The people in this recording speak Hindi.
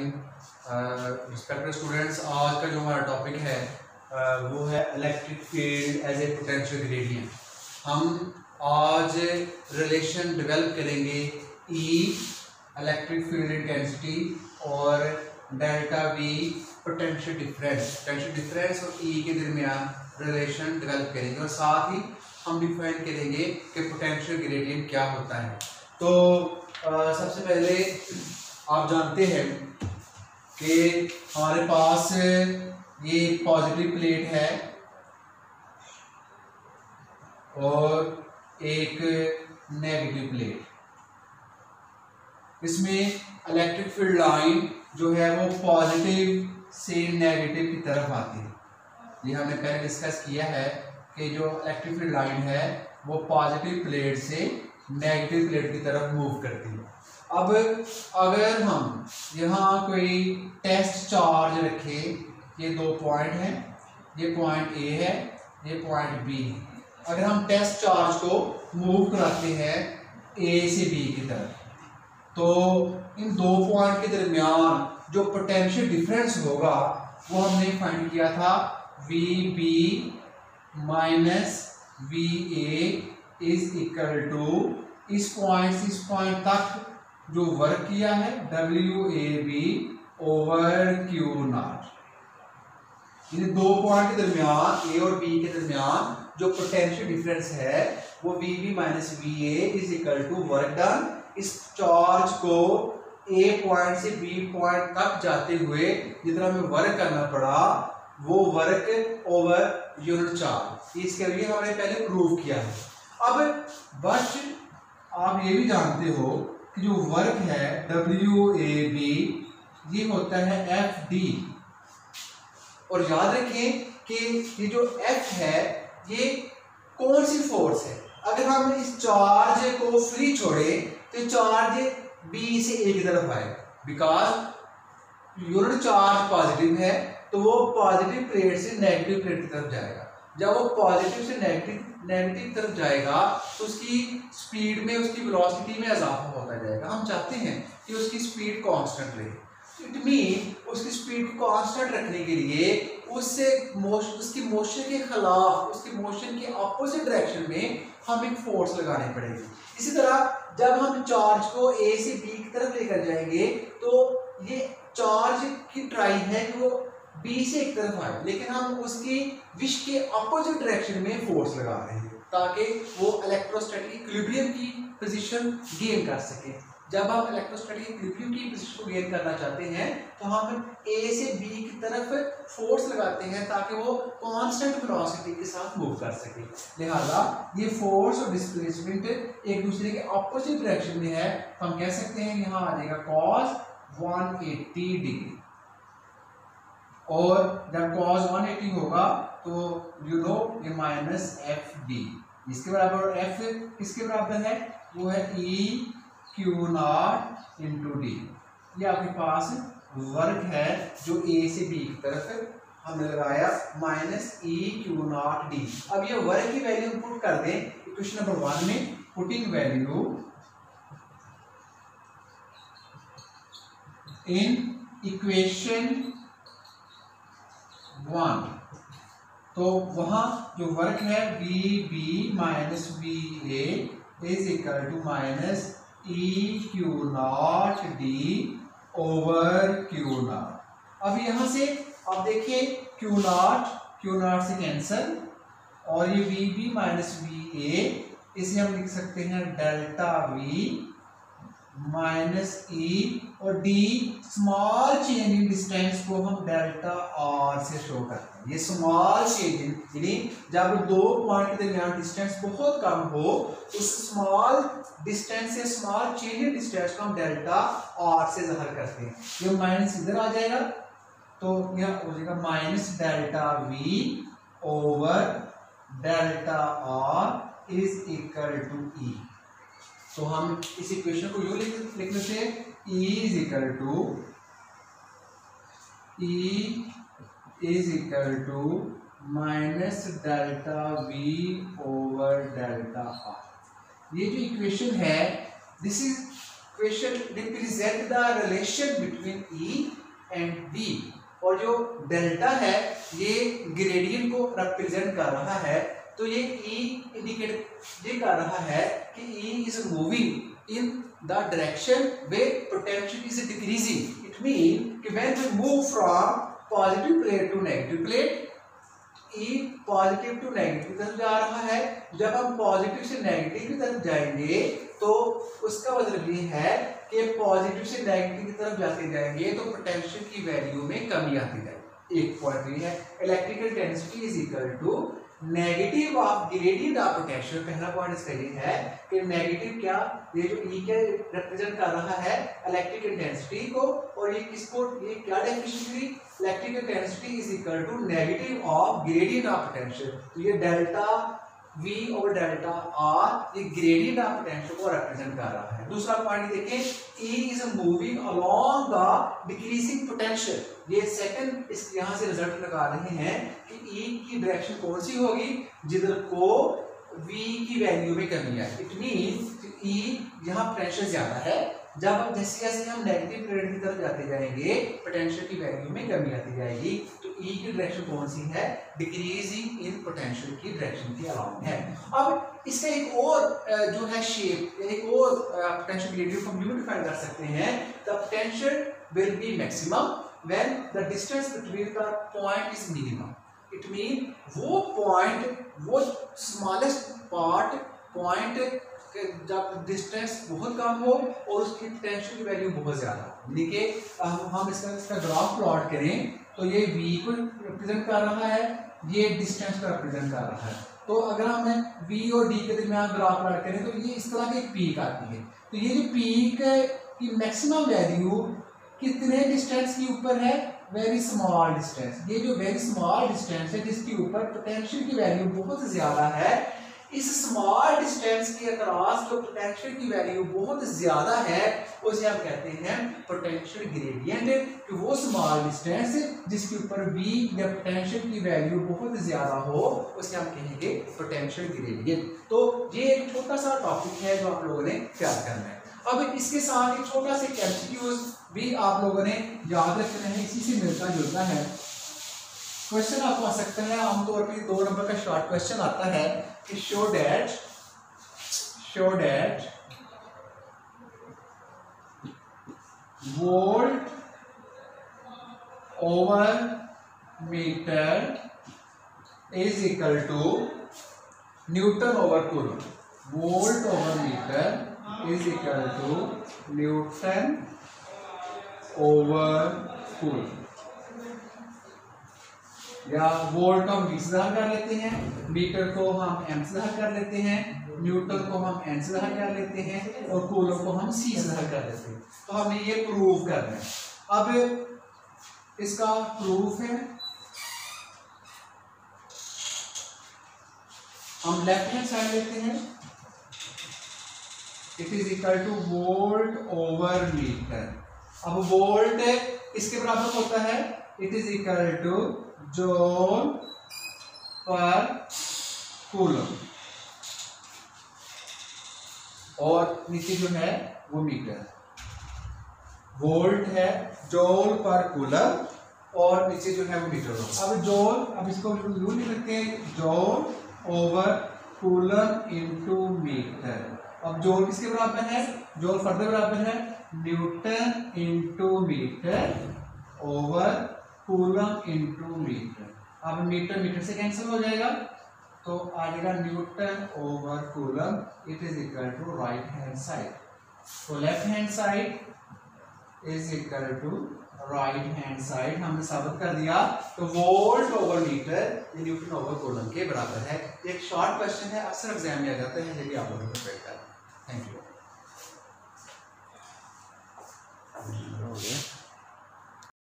टाइम। रिस्पेक्टेड स्टूडेंट्स, आज का जो हमारा टॉपिक है वो है electric field as a potential gradient. हम आज रिलेशन डेवलप करेंगे ई इलेक्ट्रिक फील्ड इंटेंसिटी और डेल्टा वी पोटेंशियल डिफरेंस और ई के दरमियान रिलेशन डेवलप करेंगे और साथ ही हम डिफाइन करेंगे कि पोटेंशियल ग्रेडियंट क्या होता है। तो सबसे पहले आप जानते हैं कि हमारे पास ये एक पॉजिटिव प्लेट है और एक नेगेटिव प्लेट। इसमें इलेक्ट्रिक फील्ड लाइन जो है वो पॉजिटिव से नेगेटिव की तरफ आती है। ये हमने पहले डिस्कस किया है कि जो इलेक्ट्रिक फील्ड लाइन है वो पॉजिटिव प्लेट से नेगेटिव प्लेट की तरफ मूव करती है। अब अगर हम यहाँ कोई टेस्ट चार्ज रखें, ये दो पॉइंट हैं, ये पॉइंट ए है, ये पॉइंट बी है। अगर हम टेस्ट चार्ज को मूव कराते हैं ए से बी की तरफ, तो इन दो पॉइंट के दरमियान जो पोटेंशियल डिफरेंस होगा वो हमने फाइंड किया था V B minus V A is equal to इस पॉइंट से इस पॉइंट तक जो वर्क किया है W A B over Q naught. इन दो पॉइंट के दरमियान ए और बी के दरमियान जो पोटेंशियल डिफरेंस है वो V B minus V A is equal to work done. इस चार्ज को ए पॉइंट से बी पॉइंट तक जाते हुए जितना हमें वर्क करना पड़ा वो वर्क ओवर यूनिट चार्ज, इसके लिए हमने पहले प्रूव किया है। अब बस आप ये भी जानते हो कि जो वर्क है डब्ल्यू ए बी ये होता है एफ डी, और याद रखें कि ये जो एफ है ये कौन सी फोर्स है। अगर हम इस चार्ज को फ्री छोड़े तो चार्ज बी से ए की तरफ आए, बिकॉज यूनिट चार्ज पॉजिटिव है तो वो पॉजिटिव प्लेट से नेगेटिव प्लेट की तरफ जाएगा। जब वो पॉजिटिव से नेगेटिव तरफ जाएगा तो उसकी स्पीड में, उसकी वेलोसिटी में इजाफा होता जाएगा। हम चाहते हैं कि उसकी स्पीड कांस्टेंट रहे। इट मीन उसकी स्पीड को कांस्टेंट रखने के लिए उसकी मोशन के खिलाफ, उसकी मोशन के अपोजिट डायरेक्शन में हम एक फोर्स लगानी पड़ेगी। इसी तरह जब हम चार्ज को ए से बी की तरफ लेकर जाएंगे तो ये चार्ज की ट्राई है कि वो बी से एक तरफ आए, लेकिन हम उसकी विश के अपोजिट डायरेक्शन में फोर्स लगा रहे हैं ताकि वो इलेक्ट्रोस्टैटिक इक्विलिब्रियम की पोजीशन गेन कर सके। जब हम इलेक्ट्रोस्टैटिक इक्विलिब्रियम की पोजीशन को गेन करना चाहते हैं तो हम ए से बी की तरफ फोर्स लगाते हैं ताकि वो कांस्टेंट वेलोसिटी के साथ मूव कर सके। लिहाजा ये फोर्स और डिस्प्लेसमेंट एक दूसरे के अपोजिट डायरेक्शन में है, तो हम कह सकते हैं यहाँ आ जाएगा cos 180 डिग्री, और जब cos 180 होगा तो यू नो ये माइनस एफ डी इसके बराबर, और एफ किसके बराबर है वो है ई क्यू नॉट इंटू डी। ये आपके पास वर्क है जो ए से बी की तरफ हमने लगाया minus E Q naught D. अब ये वर्क की वैल्यू पुट कर दें इक्वेशन नंबर 1 में, पुटिंग वैल्यू इन इक्वेशन 1, तो वहां जो वर्क है V B minus V A is equal to minus E Q naught D over Q naught. अब यहां से आप देखिए क्यू नॉट से कैंसल, और ये V B minus V A इसे हम लिख सकते हैं डेल्टा वी माइनस ई, और D small change in distance को हम डेल्टा आर से शो करते हैं। ये स्मॉल चेंज यानी जब दो पॉइंट के दरमियान डिस्टेंस बहुत कम हो उस स्मॉल डिस्टेंस से स्मॉल चेंज इन डिस्टेंस को हम डेल्टा आर से जाहिर करते हैं। ये माइनस इधर आ जाएगा तो यह हो जाएगा minus delta V over delta R is equal to E. तो हम इस इक्वेशन को यूं लिख लेते हैं E is equal to minus delta V over delta R. ये जो इक्वेशन है this is question represent the relation between E and B, और जो डेल्टा है ये ग्रेडियंट को रिप्रेजेंट कर रहा है। तो ये ई इंडिकेट ये कर रहा है कि E is moving in the direction where potential is decreasing. It mean कि when we move from positive plate to negative plate, E positive to negative की तरफ जा रहा है। जब हम पॉजिटिव से नेगेटिव की तरफ जाएंगे तो उसका मतलब ये है कि पॉजिटिव से नेगेटिव की तरफ जाते जाएंगे तो पोटेंशियल की वैल्यू में कमी आती जाएगी। एक पॉइंट ये है, electrical density is equal to negative of gradient of potential. पहला पॉइंट इसका ये है कि नेगेटिव क्या, ये जो ई के रिप्रेजेंट कर रहा है इलेक्ट्रिकल डेंसिटी को, और ये किसको, ये क्या डेफिनेशन थी, electrical density is equal to negative of gradient of potential. तो ये डेल्टा V और डेल्टा R ये ग्रेडियंट ऑफ पोटेंशियल को रिप्रेजेंट कर रहा है। दूसरा पॉइंट देखें, E is moving along the decreasing potential. ये सेकंड इस यहां से रिजल्ट लगा रहे हैं कि E की डायरेक्शन कौन सी होगी, जिधर को V की वैल्यू में कमी आए। इट मीन E यहाँ पोटेंशियल ज्यादा है, जब जैसे जैसे हम नेगेटिव प्लेट की तरफ जाते जाएंगे पोटेंशियल की वैल्यू में कमी आती जाएगी। तो ई की डायरेक्शन कौन सी है, डिक्रीजिंग इन पोटेंशियल की डायरेक्शन के अलाउंग है। अब इसका एक और जो है शेप, एक और पोटेंशियल ग्रेडियंट हम यूं डिफाइन कर सकते हैं, the potential will be maximum when the distance between the point is minimum. It mean वो पॉइंट, वो स्मॉलेस्ट पार्ट पॉइंट जब डिस्टेंस बहुत कम हो और उसकी पोटेंशियल की वैल्यू बहुत ज्यादा, यानी कि हम इसका ग्राफ प्लॉट करें तो ये V को रिप्रेजेंट कर रहा है, ये डिस्टेंस को रिप्रेजेंट कर रहा है। तो अगर हम V और D के दरमियान ग्राफ प्लॉट करें तो ये इस तरह की एक पीक आती है। तो ये जो पीक की मैक्सिमम वैल्यू कितने डिस्टेंस के ऊपर है, वेरी स्मॉल डिस्टेंस। ये जो वेरी स्मॉल डिस्टेंस है जिसके ऊपर पोटेंशियल की वैल्यू बहुत ज्यादा है, इस स्मॉल डिस्टेंस के अक्रॉस जो पोटेंशियल की वैल्यू बहुत ज्यादा है उसे हम कहते हैं पोटेंशियल ग्रेडियंट। कि वो स्मॉल डिस्टेंस जिसके ऊपर V या पोटेंशियल की वैल्यू बहुत ज्यादा हो उसे हम कहेंगे पोटेंशियल ग्रेडियंट। तो ये एक छोटा सा टॉपिक है जो आप लोगों ने याद करना है। अब इसके साथ एक छोटा सा एमसीक्यूज भी आप लोगों ने याद रखना है, इसी से मिलता जुलता है। क्वेश्चन आपको आ सकता है, आमतौर पर 2 नंबर का शॉर्ट क्वेश्चन आता है कि show that volt over metre is equal to newton over coulomb. Volt over metre is equal to newton over coulomb, या वोल्ट को हम V से बाहर कर लेते हैं, मीटर को हम M से बाहर कर लेते हैं, न्यूटन को हम N से बाहर कर लेते हैं और कूलम को हम C से बाहर कर लेते हैं। तो हमने ये प्रूव करना है। अब इसका प्रूफ है, हम लेफ्ट हैंड साइड लेते हैं, it is equal to volt over metre. अब वोल्ट इसके बराबर होता है, it is equal to joule per coulomb, और नीचे जो है वो मीटर। वोल्ट है जूल पर कूलम और नीचे जो है वो मीटर। अब जूल, अब इसको यूं लिख सकते हैं, joule over coulomb into metre. अब जूल किसके बराबर है, जूल फर्दर बराबर है newton into metre over coulomb into metre. अब मीटर मीटर से कैंसिल हो जाएगा तो आ जाएगा newton over coulomb, it is equal to right hand side. तो left hand side is equal to right hand side हमने साबित कर दिया। तो वोल्ट ओवर मीटर ये न्यूटन ओवर कूलम के बराबर है। एक शॉर्ट क्वेश्चन है, अक्सर एग्जाम में आ जाता है, ये भी आप लोगों को प्रिपेयर करना। Thank you.